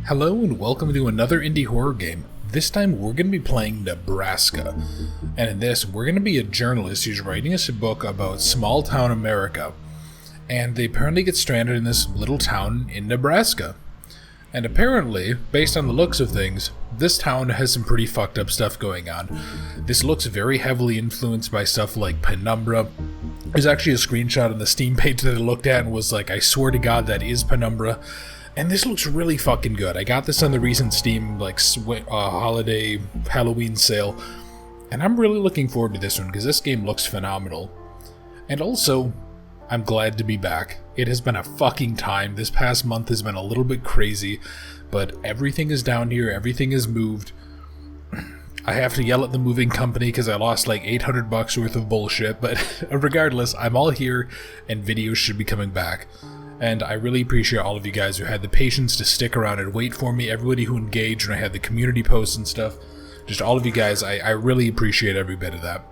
Hello and welcome to another indie horror game. This time we're going to be playing Nebraska. And in this, we're going to be a journalist who's writing us a book about small town America. And they apparently get stranded in this little town in Nebraska. And apparently, based on the looks of things, this town has some pretty fucked up stuff going on. This looks very heavily influenced by stuff like Penumbra. There's actually a screenshot on the Steam page that I looked at and was like, I swear to God that is Penumbra. And this looks really fucking good. I got this on the recent Steam holiday Halloween sale, and I'm really looking forward to this one because this game looks phenomenal. And also, I'm glad to be back. It has been a fucking time. This past month has been a little bit crazy, but everything is down here. Everything is moved. I have to yell at the moving company because I lost like $800 worth of bullshit, but regardless, I'm all here and videos should be coming back. And I really appreciate all of you guys who had the patience to stick around and wait for me, everybody who engaged when I had the community posts and stuff. Just all of you guys, I really appreciate every bit of that.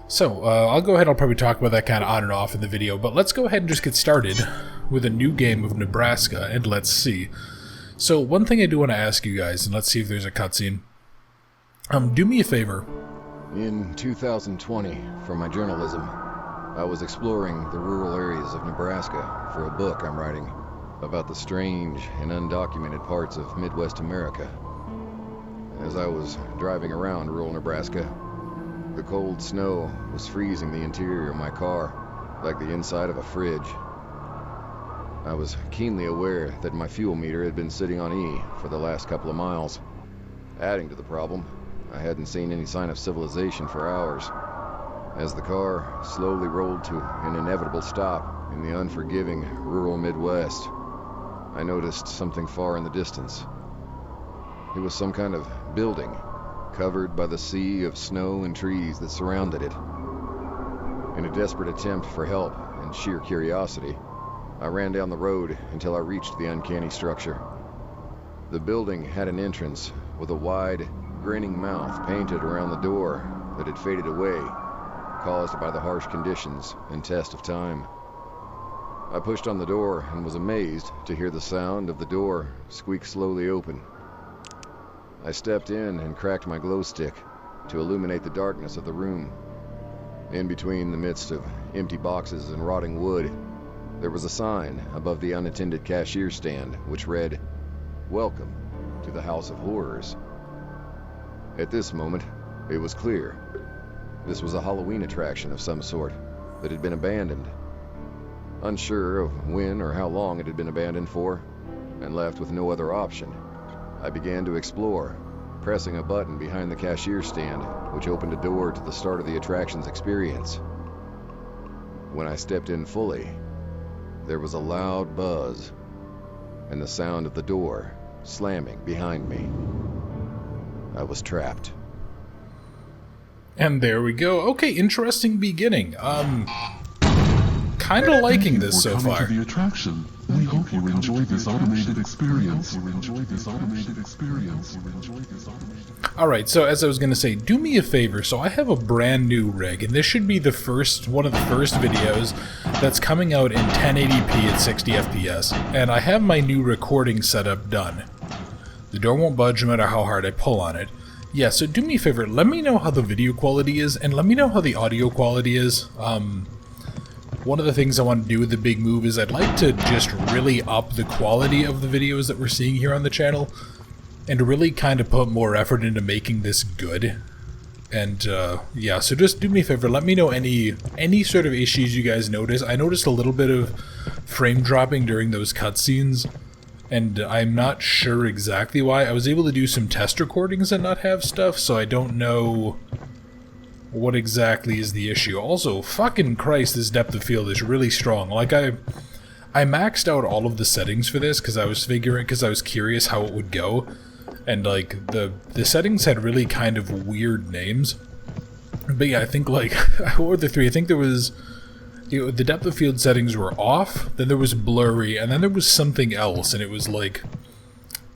So, I'll go ahead, I'll probably talk about that kind of on and off in the video, but let's go ahead and just get started with a new game of Nebraska, and let's see. So, one thing I do want to ask you guys, and let's see if there's a cutscene. Do me a favor. In 2020, for my journalism, I was exploring the rural areas of Nebraska for a book I'm writing about the strange and undocumented parts of Midwest America. As I was driving around rural Nebraska, the cold snow was freezing the interior of my car like the inside of a fridge. I was keenly aware that my fuel meter had been sitting on E for the last couple of miles. Adding to the problem, I hadn't seen any sign of civilization for hours. As the car slowly rolled to an inevitable stop in the unforgiving rural Midwest, I noticed something far in the distance. It was some kind of building, covered by the sea of snow and trees that surrounded it. In a desperate attempt for help and sheer curiosity, I ran down the road until I reached the uncanny structure. The building had an entrance with a wide, grinning mouth painted around the door that had faded away, caused by the harsh conditions and test of time. I pushed on the door and was amazed to hear the sound of the door squeak slowly open. I stepped in and cracked my glow stick to illuminate the darkness of the room. In between the midst of empty boxes and rotting wood, there was a sign above the unattended cashier stand which read, "Welcome to the House of Horrors." At this moment, it was clear. This was a Halloween attraction of some sort that had been abandoned. Unsure of when or how long it had been abandoned for, and left with no other option, I began to explore, pressing a button behind the cashier stand, which opened a door to the start of the attraction's experience. When I stepped in fully, there was a loud buzz, and the sound of the door slamming behind me. I was trapped. And there we go. Okay, interesting beginning. Kind of liking this so far. To the attraction. We hope you enjoy this automated experience. Alright, so as I was going to say, do me a favor. So I have a brand new rig, and this should be one of the first videos that's coming out in 1080p at 60 FPS. And I have my new recording setup done. The door won't budge no matter how hard I pull on it. Yeah, so do me a favor, let me know how the video quality is, and let me know how the audio quality is. One of the things I want to do with the big move is I'd like to just really up the quality of the videos that we're seeing here on the channel, and really kind of put more effort into making this good. And, yeah, so just do me a favor, let me know any sort of issues you guys notice. I noticed a little bit of frame dropping during those cutscenes, and I'm not sure exactly why. I was able to do some test recordings and not have stuff, so I don't know what exactly is the issue. Also, fucking Christ, this depth of field is really strong. Like, I maxed out all of the settings for this because I was curious how it would go. And, like, the settings had really kind of weird names. But yeah, I think, like, what were the three? I think there was... the depth of field settings were off, then there was blurry, and then there was something else, and it was like...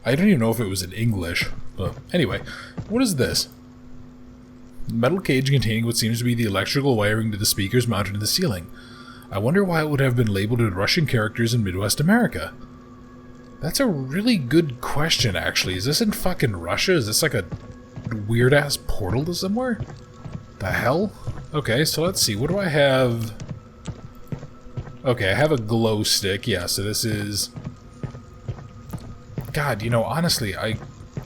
I don't even know if it was in English, but anyway. What is this? Metal cage containing what seems to be the electrical wiring to the speakers mounted in the ceiling. I wonder why it would have been labeled with Russian characters in Midwest America. That's a really good question, actually. Is this in fucking Russia? Is this like a weird-ass portal to somewhere? The hell? Okay, so let's see. What do I have? Okay, I have a glow stick. Yeah, so this is... God, you know, honestly, I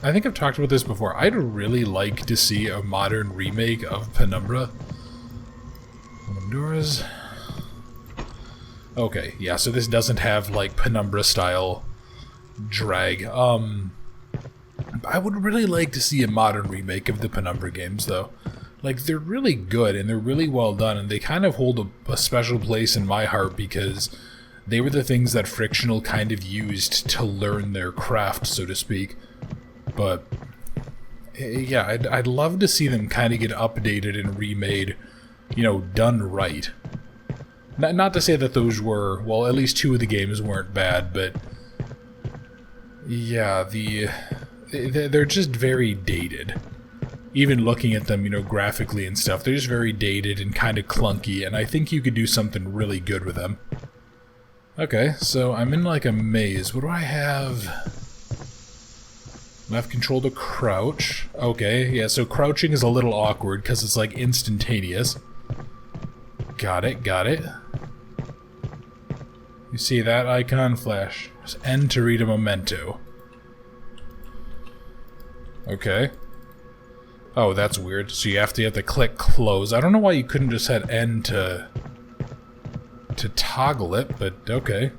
think I've talked about this before. I'd really like to see a modern remake of Penumbra. Doors. Okay, yeah, so this doesn't have, like, Penumbra-style drag. I would really like to see a modern remake of the Penumbra games, though. Like, they're really good, and they're really well done, and they kind of hold a special place in my heart because they were the things that Frictional kind of used to learn their craft, so to speak. But, yeah, I'd love to see them kind of get updated and remade, you know, done right. Not to say that those were, well, at least 2 of the games weren't bad, but yeah, they're just very dated. Even looking at them, you know, graphically and stuff, they're just very dated and kind of clunky, and I think you could do something really good with them. Okay, so I'm in like a maze. What do I have? Left control to crouch. Okay, yeah, so crouching is a little awkward because it's like instantaneous. Got it, got it. You see that icon flash? Just N to read a memento. Okay. Oh, that's weird. So you have to click close. I don't know why you couldn't just hit N to toggle it, but okay.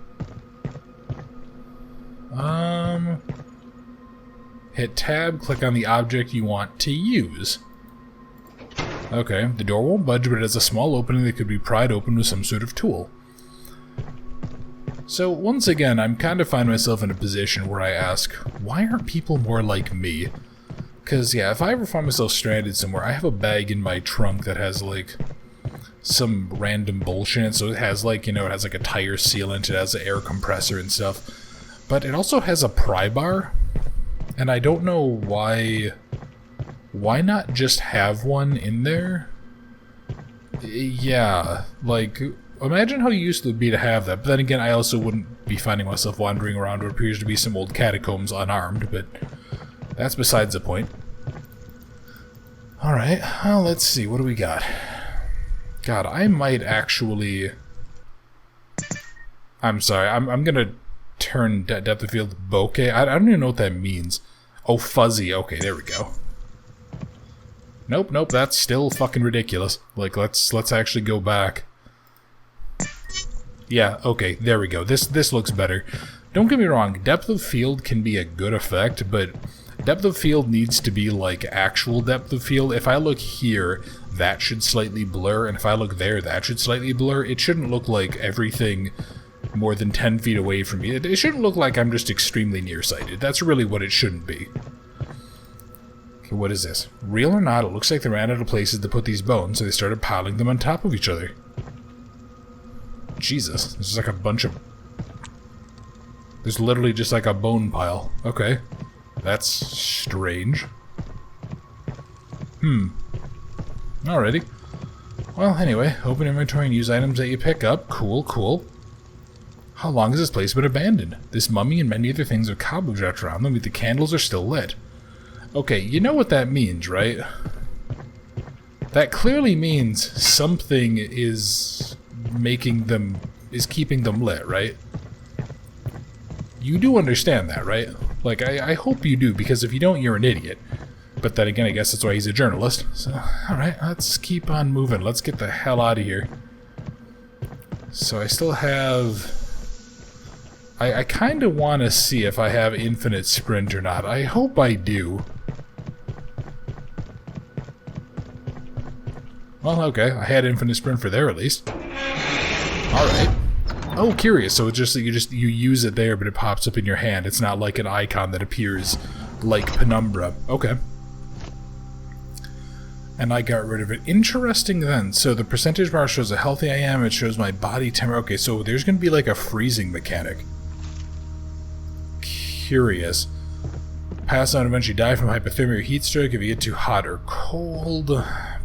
Hit tab, click on the object you want to use. Okay, the door won't budge, but it has a small opening that could be pried open with some sort of tool. So, once again, I'm kind of find myself in a position where I ask, why aren't people more like me? Because, yeah, if I ever find myself stranded somewhere, I have a bag in my trunk that has, like, some random bullshit. So it has, like, you know, it has, like, a tire sealant, it has an air compressor and stuff. But it also has a pry bar, and I don't know why... Why not just have one in there? Yeah, like, imagine how used it would be to have that. But then again, I also wouldn't be finding myself wandering around what appears to be some old catacombs unarmed, but that's besides the point. Alright, well, let's see, what do we got? God, I might actually... I'm sorry, I'm gonna turn depth of field bokeh. I don't even know what that means. Oh, fuzzy, okay, there we go. Nope, nope, that's still fucking ridiculous. Like, let's actually go back. Yeah, okay, there we go. This looks better. Don't get me wrong, depth of field can be a good effect, but depth of field needs to be like actual depth of field. If I look here, that should slightly blur, and if I look there, that should slightly blur. It shouldn't look like everything more than 10 feet away from me. It shouldn't look like I'm just extremely nearsighted. That's really what it shouldn't be. Okay, what is this? Real or not, it looks like they ran out of places to put these bones, so they started piling them on top of each other. Jesus, this is like a bunch of... There's literally just like a bone pile. Okay. That's strange. Alrighty. Well, anyway, open inventory and use items that you pick up. Cool, cool. How long has this place been abandoned? This mummy and many other things with cobwebs wrapped around them, but the candles are still lit. Okay, you know what that means, right? That clearly means something is keeping them lit, right? You do understand that, right? Like, I hope you do, because if you don't, you're an idiot. But then again, I guess that's why he's a journalist. So, alright, let's keep on moving. Let's get the hell out of here. So I still have... I kind of want to see if I have infinite sprint or not. I hope I do. Well, okay, I had infinite sprint for there at least. Alright. Oh, curious. So it's just that you use it there, but it pops up in your hand. It's not like an icon that appears like Penumbra. Okay. And I got rid of it. Interesting then. So the percentage bar shows how healthy I am. It shows my body temperature. Okay, so there's going to be like a freezing mechanic. Curious. Pass out and eventually die from hypothermia or heat stroke if you get too hot or cold.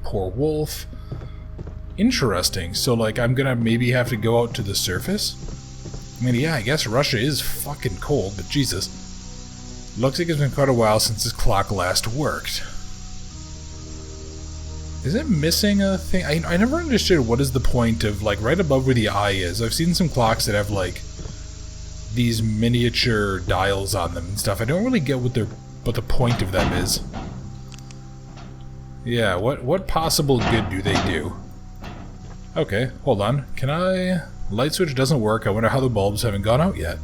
Poor wolf. Interesting. So, like, I'm gonna maybe have to go out to the surface? I mean, yeah, I guess Russia is fucking cold, but Jesus. Looks like it's been quite a while since this clock last worked. Is it missing a thing? I never understood what is the point of, like, right above where the eye is. I've seen some clocks that have, like, these miniature dials on them and stuff. I don't really get what the point of them is. Yeah, what possible good do they do? Okay, hold on. Can I... Light switch doesn't work. I wonder how the bulbs haven't gone out yet.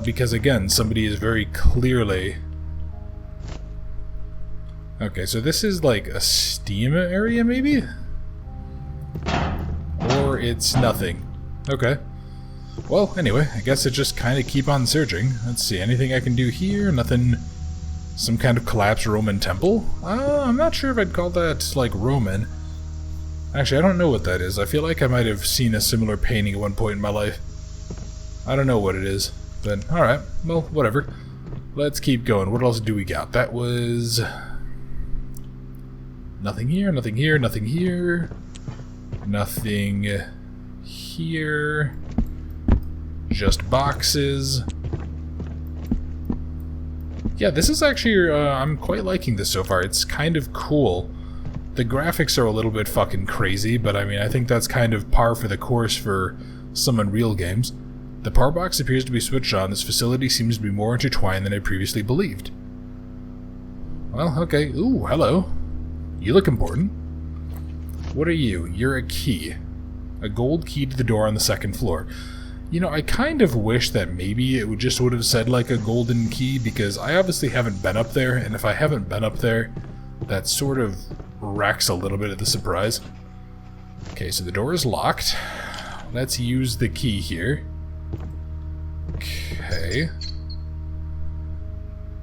Because again, somebody is very clearly... Okay, so this is like a steam area, maybe? Or it's nothing. Okay. Well, anyway, I guess I just kind of keep on searching. Let's see, anything I can do here? Nothing... Some kind of collapsed Roman temple? I'm not sure if I'd call that, like, Roman. Actually, I don't know what that is. I feel like I might have seen a similar painting at one point in my life. I don't know what it is. But, alright. Well, whatever. Let's keep going. What else do we got? That was... Nothing here, nothing here, nothing here. Nothing here. Just boxes. Yeah, this is actually, I'm quite liking this so far. It's kind of cool. The graphics are a little bit fucking crazy, but I mean, I think that's kind of par for the course for some Unreal games. The power box appears to be switched on. This facility seems to be more intertwined than I previously believed. Well, okay. Ooh, hello. You look important. What are you? You're a key. A gold key to the door on the second floor. You know, I kind of wish that maybe it would have said like a golden key, because I obviously haven't been up there, and if I haven't been up there, that sort of wrecks a little bit of the surprise. Okay, so the door is locked. Let's use the key here. Okay.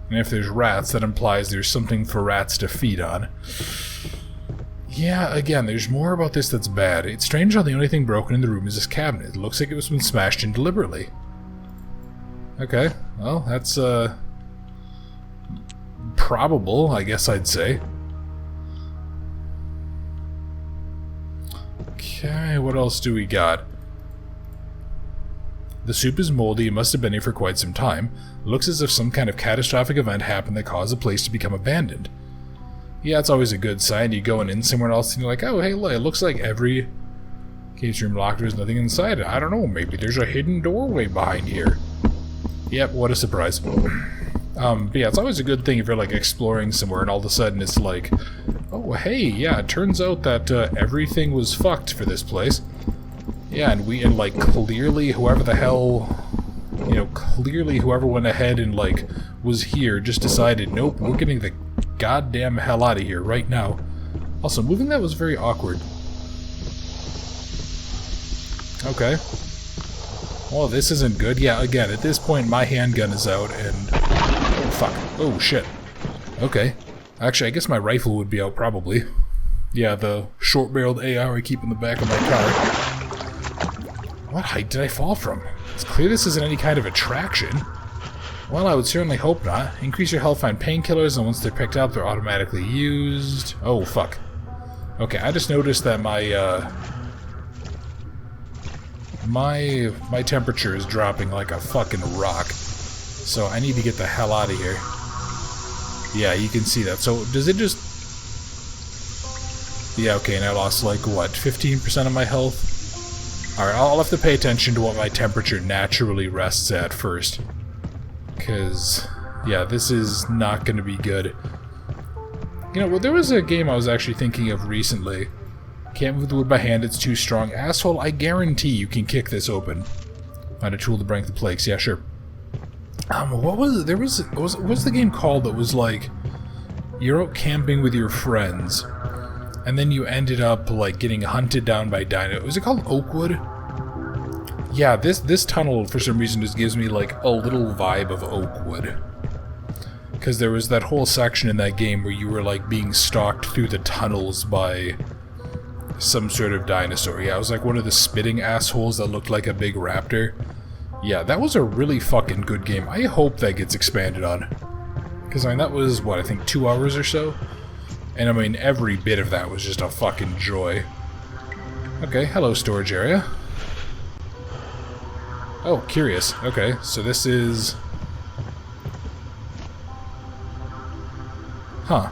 And if there's rats, that implies there's something for rats to feed on. Yeah, again, there's more about this that's bad. It's strange how the only thing broken in the room is this cabinet. It looks like it was been smashed in deliberately. Okay, well, that's, probable, I guess I'd say. Okay, what else do we got? The soup is moldy. It must have been here for quite some time. It looks as if some kind of catastrophic event happened that caused the place to become abandoned. Yeah, it's always a good sign. You go in somewhere else and you're like, oh, hey, look, it looks like every case room locked, there's nothing inside it. I don't know, maybe there's a hidden doorway behind here. Yep, what a surprise. But yeah, it's always a good thing if you're, like, exploring somewhere and all of a sudden it's like, oh, hey, yeah, it turns out that everything was fucked for this place. Yeah, and like, clearly whoever the hell, you know, clearly whoever went ahead and, like, was here just decided, nope, we're getting the goddamn hell out of here right now. Also, moving that was very awkward. Okay. Well, this isn't good. Yeah, again, at this point, my handgun is out, and... Oh, fuck. Oh, shit. Okay. Actually, I guess my rifle would be out, probably. Yeah, the short-barreled AR I keep in the back of my car. What height did I fall from? It's clear this isn't any kind of attraction. Well, I would certainly hope not. Increase your health, find painkillers, and once they're picked up, they're automatically used. Oh, fuck. Okay, I just noticed that my, my temperature is dropping like a fucking rock. So I need to get the hell out of here. Yeah, you can see that. So, does it just... Yeah, okay, and I lost, like, what, 15% of my health? Alright, I'll have to pay attention to what my temperature naturally rests at first. Because, yeah, this is not going to be good. You know, well, there was a game I was actually thinking of recently. Can't move the wood by hand, it's too strong. Asshole, I guarantee you can kick this open. Find a tool to break the plates. Yeah, sure. What was it? What's the game called that was like, you're out camping with your friends, and then you ended up, like, getting hunted down by dino. Was it called Oakwood? Yeah, this tunnel, for some reason, just gives me, like, a little vibe of Oakwood. Because there was that whole section in that game where you were, like, being stalked through the tunnels by some sort of dinosaur. Yeah, it was like one of the spitting assholes that looked like a big raptor. Yeah, that was a really fucking good game. I hope that gets expanded on. Because, I mean, that was, what, I think 2 hours or so? And, I mean, every bit of that was just a fucking joy. Okay, hello, storage area. Oh, curious. Okay, so this is... Huh.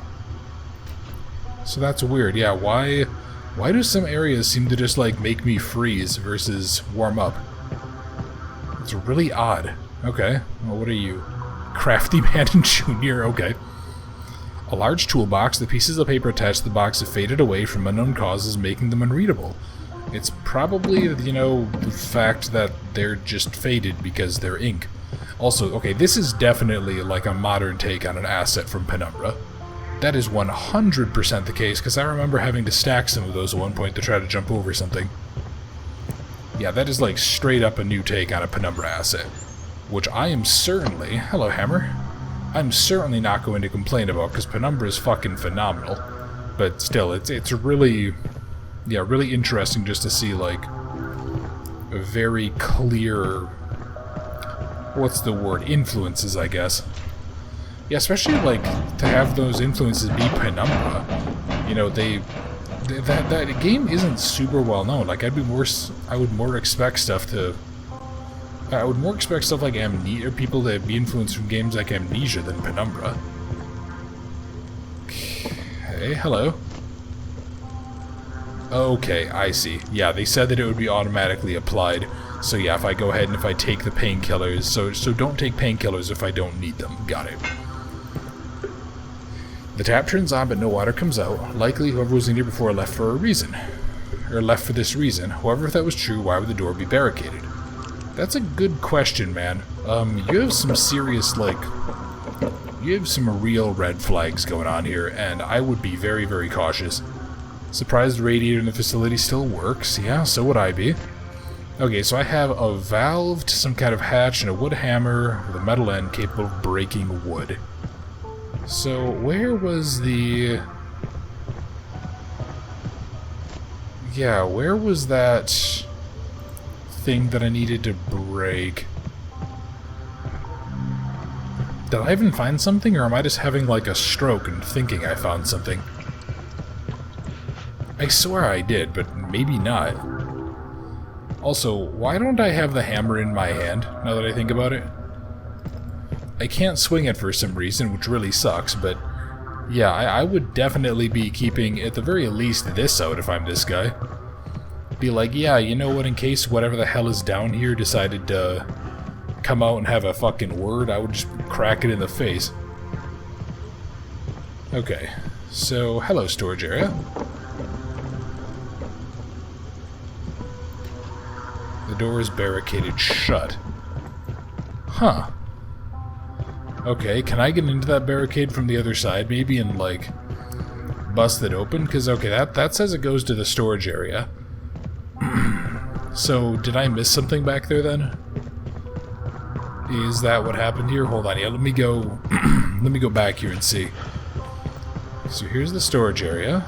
So that's weird. Yeah, why do some areas seem to just, like, make me freeze versus warm up? It's really odd. Okay. Well, what are you? Crafty Man and Junior? Okay. A large toolbox. The pieces of paper attached to the box have faded away from unknown causes, making them unreadable. It's probably, you know, the fact that they're just faded because they're ink. Also, okay, this is definitely like a modern take on an asset from Penumbra. That is 100% the case, because I remember having to stack some of those at one point to try to jump over something. Yeah, that is like straight up a new take on a Penumbra asset. Which I am certainly... Hello, Hammer. I'm certainly not going to complain about, because Penumbra is fucking phenomenal. But still, it's really... Yeah, really interesting just to see, like, a very clear... What's the word? Influences, I guess. Yeah, especially, like, to have those influences be Penumbra. You know, that game isn't super well known. Like, I would more expect stuff like Amnesia, people that be influenced from games like Amnesia than Penumbra. Okay, hello. Okay, I see. Yeah, they said that it would be automatically applied. So yeah, if I go ahead and if I take the painkillers, so don't take painkillers if I don't need them. Got it. The tap turns on, but no water comes out. Likely whoever was in here before left for a reason. Or left for this reason. However, if that was true, why would the door be barricaded? That's a good question, man. You have some serious, like... You have some real red flags going on here, and I would be very, very cautious. Surprised the radiator in the facility still works. Yeah, so would I be. Okay, so I have a valve to some kind of hatch and a wood hammer with a metal end capable of breaking wood. So, where was the... Yeah, where was that thing that I needed to break? Did I even find something, or am I just having like a stroke and thinking I found something? I swear I did, but maybe not. Also, why don't I have the hammer in my hand, now that I think about it? I can't swing it for some reason, which really sucks, but yeah, I would definitely be keeping, at the very least, this out if I'm this guy. Be like, yeah, you know what, in case whatever the hell is down here decided to come out and have a fucking word, I would just crack it in the face. Okay, so, hello, storage area. The door is barricaded shut. Huh. Okay, can I get into that barricade from the other side, maybe, and, like, bust it open? Because, okay, that says it goes to the storage area. So, did I miss something back there, then? Is that what happened here? Hold on, yeah, let me go... let me go back here and see. So here's the storage area.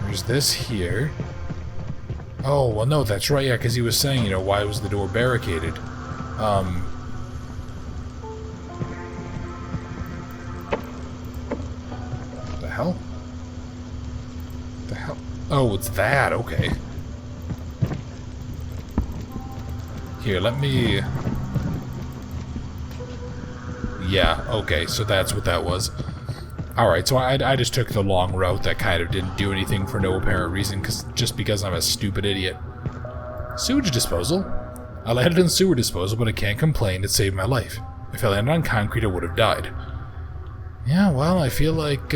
There's this here. Oh, well, no, that's right, yeah, because he was saying, you know, why was the door barricaded? The hell? The hell? Oh, it's that, okay. Here, let me... Yeah, okay, so that's what that was. Alright, so I just took the long route that kind of didn't do anything for no apparent reason, just because I'm a stupid idiot. Sewage disposal? I landed in sewer disposal, but I can't complain, it saved my life. If I landed on concrete, I would have died. Yeah, well, I feel like,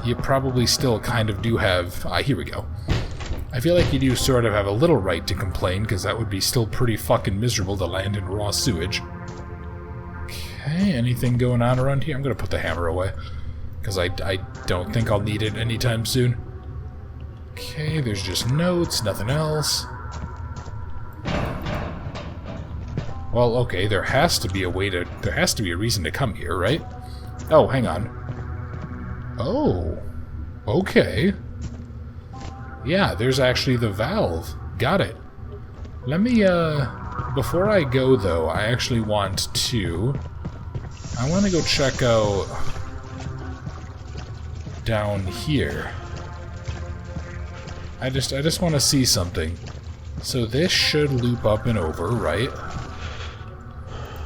you probably still kind of do have... here we go. I feel like you do sort of have a little right to complain, because that would be still pretty fucking miserable to land in raw sewage. Okay, anything going on around here? I'm gonna put the hammer away, because I don't think I'll need it anytime soon. Okay, there's just notes, nothing else. Well, okay, there has to be a way to... There has to be a reason to come here, right? Oh, hang on. Oh, okay. Yeah, there's actually the valve. Got it. Let me, before I go, though, I actually want to... I want to go check out... down here. I just want to see something. So this should loop up and over, right?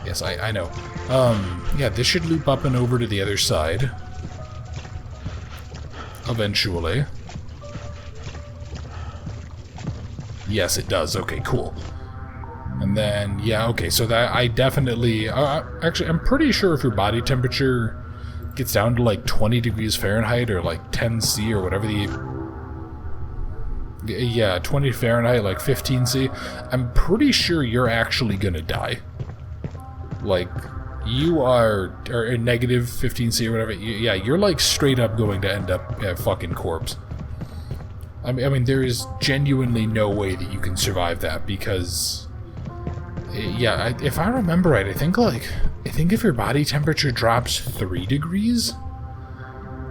Yes, I know. Yeah, this should loop up and over to the other side. Eventually. Yes, it does. Okay, cool. And then, yeah, okay, so that I definitely... actually, I'm pretty sure if your body temperature gets down to like 20 degrees Fahrenheit or like 10 C or whatever the... Yeah, 20 Fahrenheit, like 15 C, I'm pretty sure you're actually gonna die. Like, you are... Or negative 15 C or whatever, yeah, you're like straight up going to end up a fucking corpse. I mean, there is genuinely no way that you can survive that because... Yeah, if I remember right, I think if your body temperature drops 3 degrees,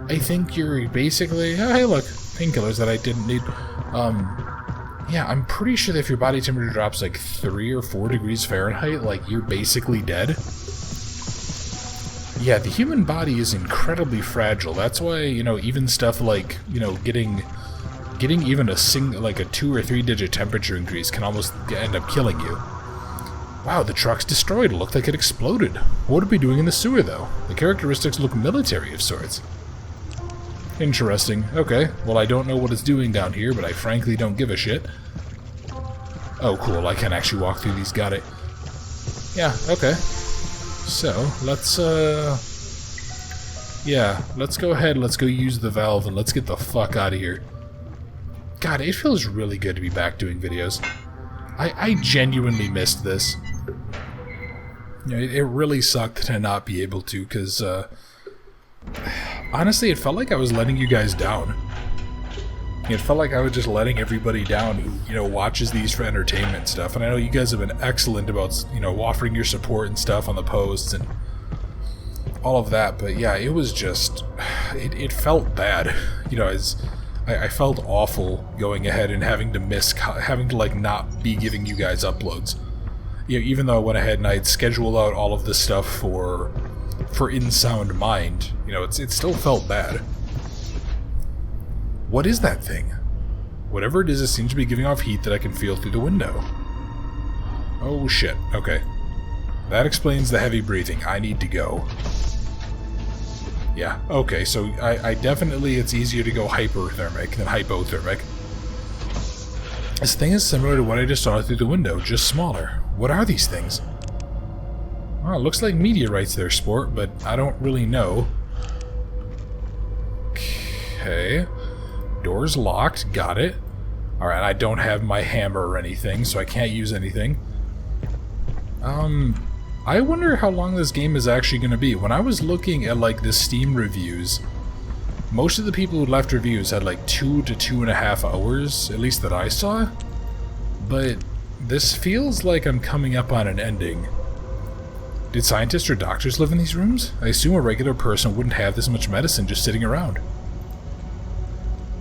I think you're basically... Oh, hey, look, painkillers that I didn't need. Yeah, I'm pretty sure that if your body temperature drops like 3 or 4 degrees Fahrenheit, like, you're basically dead. Yeah, the human body is incredibly fragile. That's why, you know, even stuff like, you know, getting even a 2 or 3 digit temperature increase can almost end up killing you. Wow, the truck's destroyed. It looked like it exploded. What would it be doing in the sewer, though? The characteristics look military of sorts. Interesting. Okay, well, I don't know what it's doing down here, but I frankly don't give a shit. Oh, cool, I can actually walk through these. Got it. Yeah, okay. So, let's, yeah, let's go ahead, let's go use the valve, and let's get the fuck out of here. God, it feels really good to be back doing videos. I genuinely missed this. You know, it really sucked to not be able to, because, honestly, it felt like I was letting you guys down. It felt like I was just letting everybody down who, you know, watches these for entertainment stuff. And I know you guys have been excellent about, you know, offering your support and stuff on the posts and all of that. But yeah, it was just, it felt bad. You know, I felt awful going ahead and having to like not be giving you guys uploads. You know, even though I went ahead and I'd scheduled out all of this stuff for In Sound Mind, you know, it still felt bad. What is that thing? Whatever it is, it seems to be giving off heat that I can feel through the window. Oh shit, okay. That explains the heavy breathing. I need to go. Yeah, okay, so I definitely, it's easier to go hyperthermic than hypothermic. This thing is similar to what I just saw through the window, just smaller. What are these things? Well, it looks like meteorites there, sport, but I don't really know. Okay. Door's locked, got it. Alright, I don't have my hammer or anything, so I can't use anything. I wonder how long this game is actually going to be. When I was looking at, like, the Steam reviews, most of the people who left reviews had, like, 2 to 2.5 hours, at least that I saw. But this feels like I'm coming up on an ending. Did scientists or doctors live in these rooms? I assume a regular person wouldn't have this much medicine just sitting around.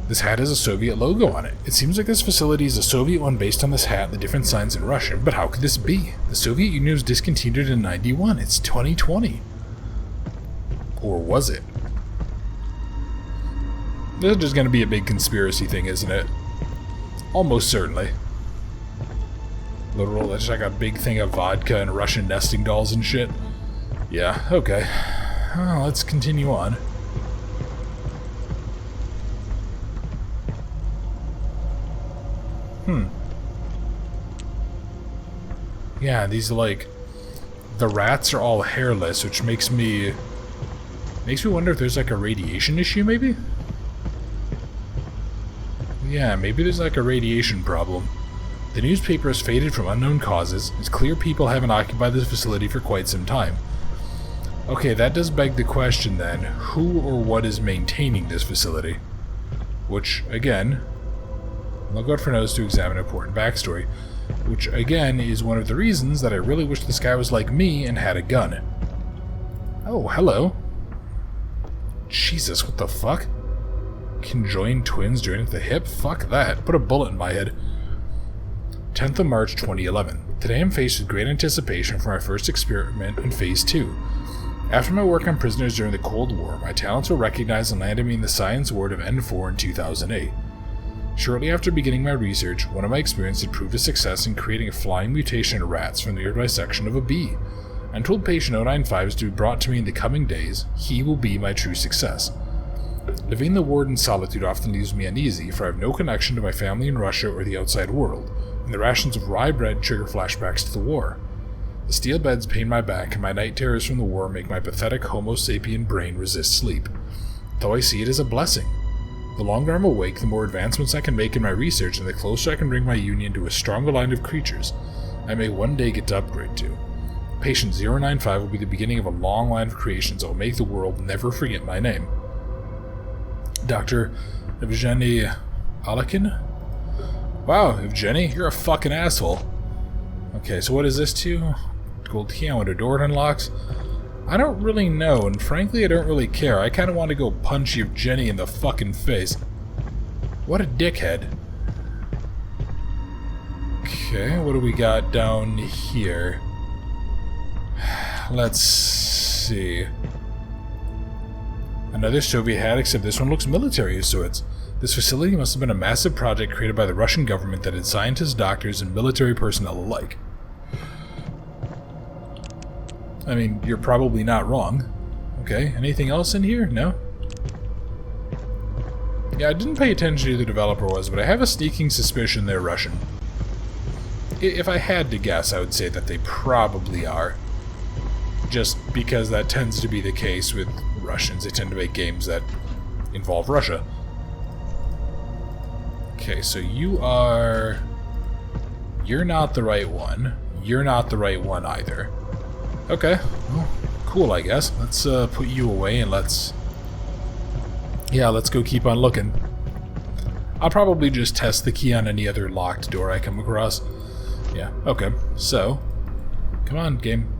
This hat has a Soviet logo on it. It seems like this facility is a Soviet one based on this hat and the different signs in Russian, but how could this be? The Soviet Union was discontinued in '91. It's 2020. Or was it? This is just going to be a big conspiracy thing, isn't it? Almost certainly. Literal, that's like a big thing of vodka and Russian nesting dolls and shit. Yeah, okay. Well, let's continue on. Yeah, these, like, the rats are all hairless, which makes me wonder if there's, like, a radiation issue, maybe? Yeah, maybe there's, like, a radiation problem. The newspaper has faded from unknown causes. It's clear people haven't occupied this facility for quite some time. Okay, that does beg the question, then. Who or what is maintaining this facility? Which, again, look out for notes to examine important backstory. Which, again, is one of the reasons that I really wish this guy was like me and had a gun. Oh, hello. Jesus, what the fuck? Conjoined twins joined at the hip? Fuck that. Put a bullet in my head. 10th of March 2011. Today I'm faced with great anticipation for my first experiment in Phase 2. After my work on prisoners during the Cold War, my talents were recognized and landed me in the Science Award of N4 in 2008. Shortly after beginning my research, one of my experiments had proved a success in creating a flying mutation in rats from the nearby section of a bee. I'm told patient 095 is to be brought to me in the coming days. He will be my true success. Living in the ward in solitude often leaves me uneasy, for I have no connection to my family in Russia or the outside world, and the rations of rye bread trigger flashbacks to the war. The steel beds pain my back, and my night terrors from the war make my pathetic Homo sapien brain resist sleep. Though I see it as a blessing. The longer I'm awake, the more advancements I can make in my research, and the closer I can bring my union to a stronger line of creatures I may one day get to upgrade to. Patient 095 will be the beginning of a long line of creations that will make the world never forget my name. Dr. Evgeny Alakin? Wow, Evgeny, you're a fucking asshole. Okay, so what is this to? Gold key, I wonder door it unlocks. I don't really know, and frankly I don't really care. I kinda want to go punch Evgeny in the fucking face. What a dickhead. Okay, what do we got down here? Let's see. Another Soviet hat, except this one looks military of sorts. This facility must have been a massive project created by the Russian government that had scientists, doctors, and military personnel alike. I mean, you're probably not wrong. Okay, anything else in here? No? Yeah, I didn't pay attention to who the developer was, but I have a sneaking suspicion they're Russian. If I had to guess, I would say that they probably are. Just because that tends to be the case with Russians. They tend to make games that involve Russia. Okay, so you're not the right one. You're not the right one either. Okay, well, cool, I guess. Let's put you away and let's go keep on looking. I'll probably just test the key on any other locked door I come across. Yeah, okay. So, come on, game.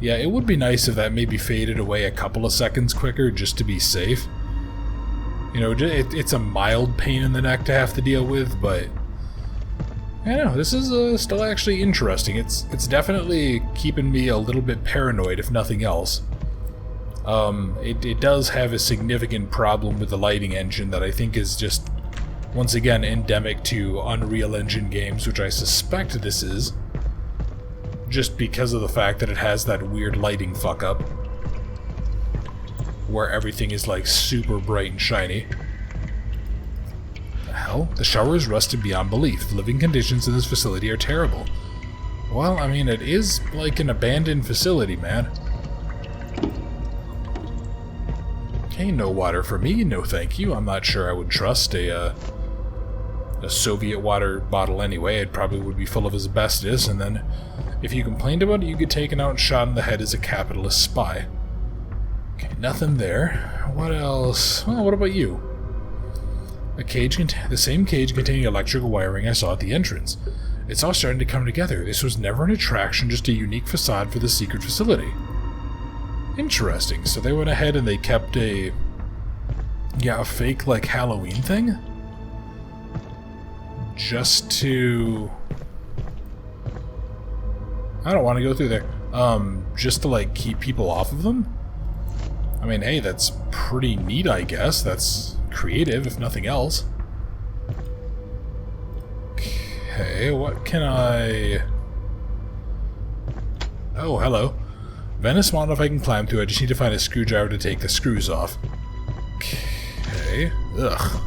Yeah, it would be nice if that maybe faded away a couple of seconds quicker just to be safe. You know, it's a mild pain in the neck to have to deal with, but I don't know, this is still actually interesting. It's definitely keeping me a little bit paranoid, if nothing else. It does have a significant problem with the lighting engine that I think is just, once again, endemic to Unreal Engine games, which I suspect this is. Just because of the fact that it has that weird lighting fuck-up. Where everything is, like, super bright and shiny. The hell? The shower is rusted beyond belief. The living conditions in this facility are terrible. Well, I mean, it is like an abandoned facility, man. Okay, no water for me, no thank you. I'm not sure I would trust a Soviet water bottle anyway. It probably would be full of asbestos, and then if you complained about it, you get taken out and shot in the head as a capitalist spy. Okay, nothing there. What else? Well, what about you? The same cage containing electrical wiring I saw at the entrance. It's all starting to come together. This was never an attraction, just a unique facade for the secret facility. Interesting. So they went ahead and they kept a fake, like, Halloween thing? Just to... I don't want to go through there. Just to, like, keep people off of them? I mean, hey, that's pretty neat, I guess. That's creative, if nothing else. Okay, what can I... Oh, hello. Vent is small enough I can climb through. I just need to find a screwdriver to take the screws off. Okay. Ugh.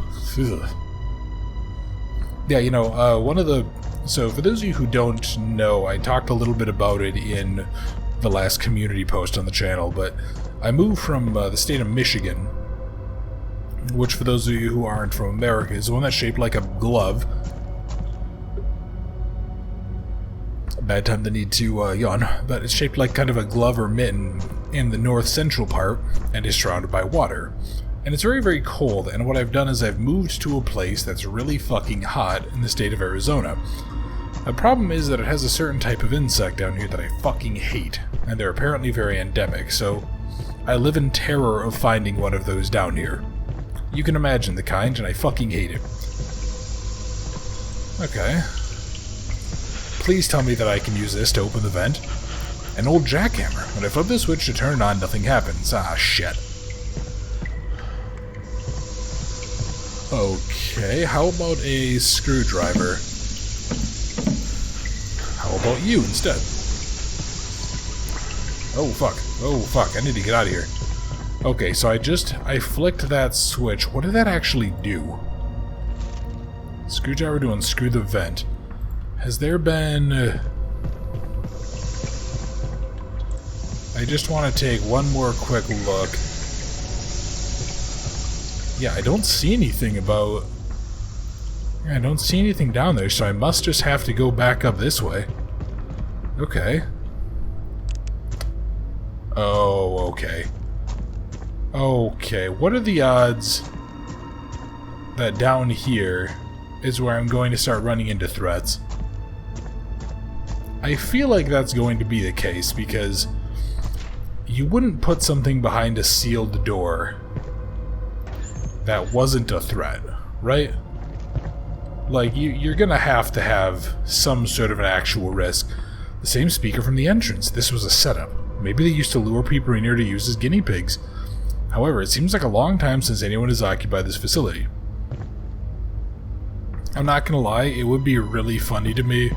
Yeah, you know, one of the... So, for those of you who don't know, I talked a little bit about it in the last community post on the channel, but I moved from the state of Michigan, which, for those of you who aren't from America, is the one that's shaped like a glove. A bad time to need to yawn, but it's shaped like kind of a glove or mitten in the north central part, and is surrounded by water. And it's very, very cold, and what I've done is I've moved to a place that's really fucking hot in the state of Arizona. The problem is that it has a certain type of insect down here that I fucking hate, and they're apparently very endemic, so I live in terror of finding one of those down here. You can imagine the kind, and I fucking hate it. Okay. Please tell me that I can use this to open the vent. An old jackhammer. When I flip the switch to turn it on, nothing happens. Ah, shit. Okay. Okay, how about a screwdriver? How about you instead? Oh fuck, I need to get out of here. Okay, so I flicked that switch. What did that actually do? Screwdriver to unscrew the vent. Has there been... I just want to take one more quick look. Yeah, I don't see anything about... I don't see anything down there, so I must just have to go back up this way. Okay. Oh, okay. Okay, what are the odds that down here is where I'm going to start running into threats? I feel like that's going to be the case, because you wouldn't put something behind a sealed door that wasn't a threat, right? Like, you're gonna have to have some sort of an actual risk. The same speaker from the entrance. This was a setup. Maybe they used to lure people in here to use as guinea pigs. However, it seems like a long time since anyone has occupied this facility. I'm not gonna lie, it would be really funny to me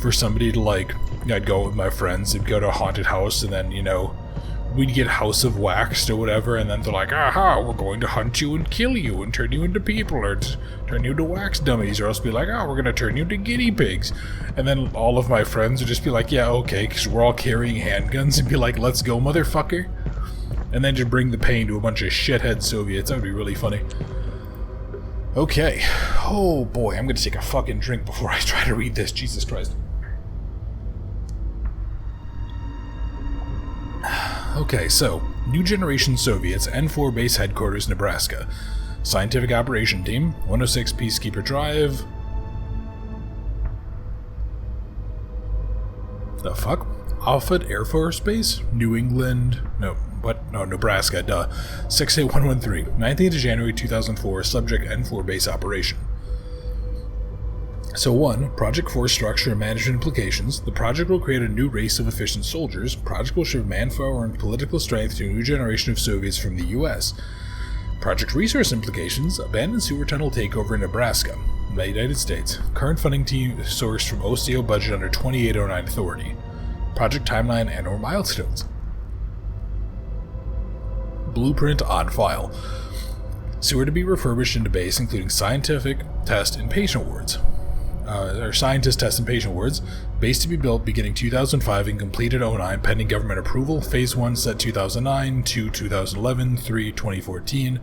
for somebody to, like, I'd go with my friends, they'd go to a haunted house, and then, you know, we'd get House of Waxed or whatever, and then they're like, aha, we're going to hunt you and kill you and turn you into people, or turn you into wax dummies, or else be like, oh, we're gonna turn you into guinea pigs. And then all of my friends would just be like, yeah, okay, because we're all carrying handguns, and be like, let's go, motherfucker. And then just bring the pain to a bunch of shithead Soviets. That would be really funny. Okay. Oh boy, I'm gonna take a fucking drink before I try to read this. Jesus Christ. Okay, so, New Generation Soviets, N4 Base Headquarters, Nebraska. Scientific Operation Team, 106 Peacekeeper Drive. The fuck? Offutt Air Force Base? New England? No, what? No, Nebraska, duh. 68113, 19th of January 2004, subject N4 Base Operation. So 1. Project Force Structure and Management Implications. The project will create a new race of efficient soldiers. Project will shift manpower and political strength to a new generation of Soviets from the U.S. Project Resource Implications. Abandoned sewer tunnel takeover in Nebraska, the United States. Current funding team sourced from OCO budget under 2809 authority. Project Timeline and/or milestones. Blueprint on file. Sewer to be refurbished into base, including scientific, test, and patient wards. Scientist, test, and patient wards. Base to be built beginning 2005 and completed 09 pending government approval. Phase 1 set 2009, 2 2011, 3 2014.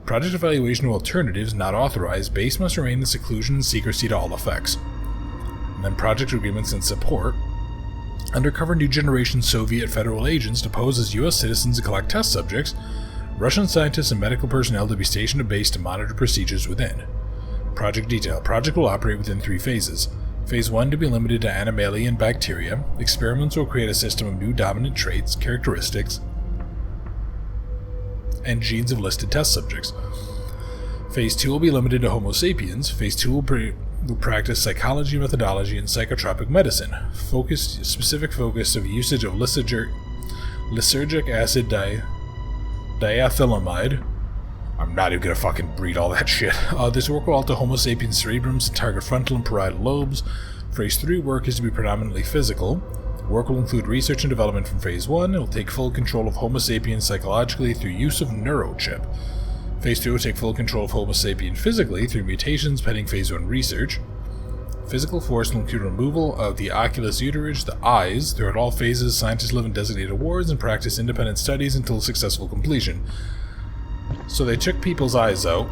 Project evaluation of alternatives not authorized. Base must remain in seclusion and secrecy to all effects. And then project agreements and support. Undercover New Generation Soviet federal agents to pose as U.S. citizens and collect test subjects. Russian scientists and medical personnel to be stationed at base to monitor procedures within. Project detail. Project will operate within 3 phases. Phase 1 to be limited to animalia and bacteria. Experiments will create a system of new dominant traits, characteristics, and genes of listed test subjects. Phase 2 will be limited to Homo sapiens. Phase 2 will practice psychology, methodology, and psychotropic medicine. Specific focus of usage of lysergic acid diethylamide. I'm not even gonna fucking read all that shit. This work will alter Homo sapiens cerebrums and target frontal and parietal lobes. Phase 3 work is to be predominantly physical. Work will include research and development from Phase 1. It will take full control of Homo sapiens psychologically through use of neurochip. Phase 2 will take full control of Homo sapiens physically through mutations pending Phase 1 research. Physical force will include removal of the oculus uterus, the eyes. Throughout all phases, scientists live in designated wards and practice independent studies until successful completion. So they took people's eyes out,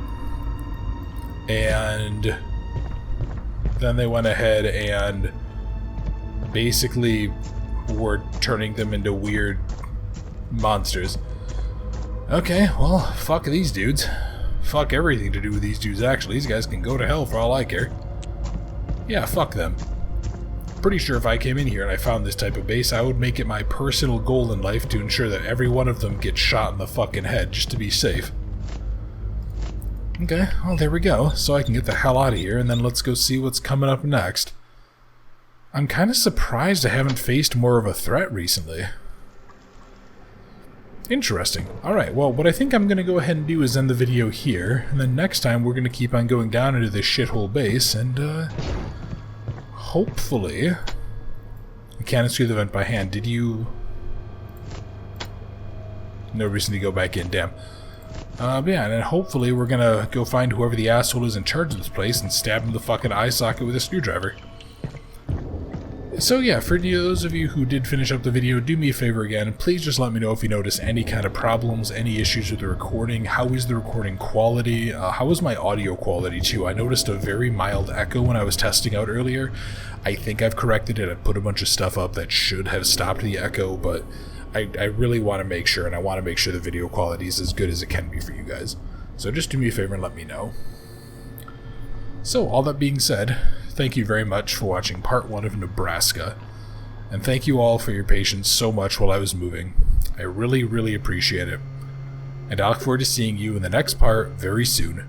and then they went ahead and basically were turning them into weird monsters. Okay, well, fuck these dudes. Fuck everything to do with these dudes, actually. These guys can go to hell for all I care. Yeah, fuck them. Pretty sure if I came in here and I found this type of base, I would make it my personal goal in life to ensure that every one of them gets shot in the fucking head, just to be safe. Okay, well, there we go. So I can get the hell out of here, and then let's go see what's coming up next. I'm kind of surprised I haven't faced more of a threat recently. Interesting. Alright, well, what I think I'm going to go ahead and do is end the video here, and then next time we're going to keep on going down into this shithole base, and, hopefully... I can't unscrew the vent by hand. Did you... No reason to go back in, damn. But yeah, and then hopefully we're going to go find whoever the asshole is in charge of this place and stab him in the fucking eye socket with a screwdriver. So yeah, for those of you who did finish up the video, do me a favor again, and please just let me know if you notice any kind of problems, any issues with the recording. How is the recording quality? How is my audio quality too? I noticed a very mild echo when I was testing out earlier. I think I've corrected it. I put a bunch of stuff up that should have stopped the echo, but I really want to make sure, and I want to make sure the video quality is as good as it can be for you guys. So just do me a favor and let me know. So, all that being said, thank you very much for watching part 1 of Nebraska, and thank you all for your patience so much while I was moving. I really, really appreciate it, and I look forward to seeing you in the next part very soon.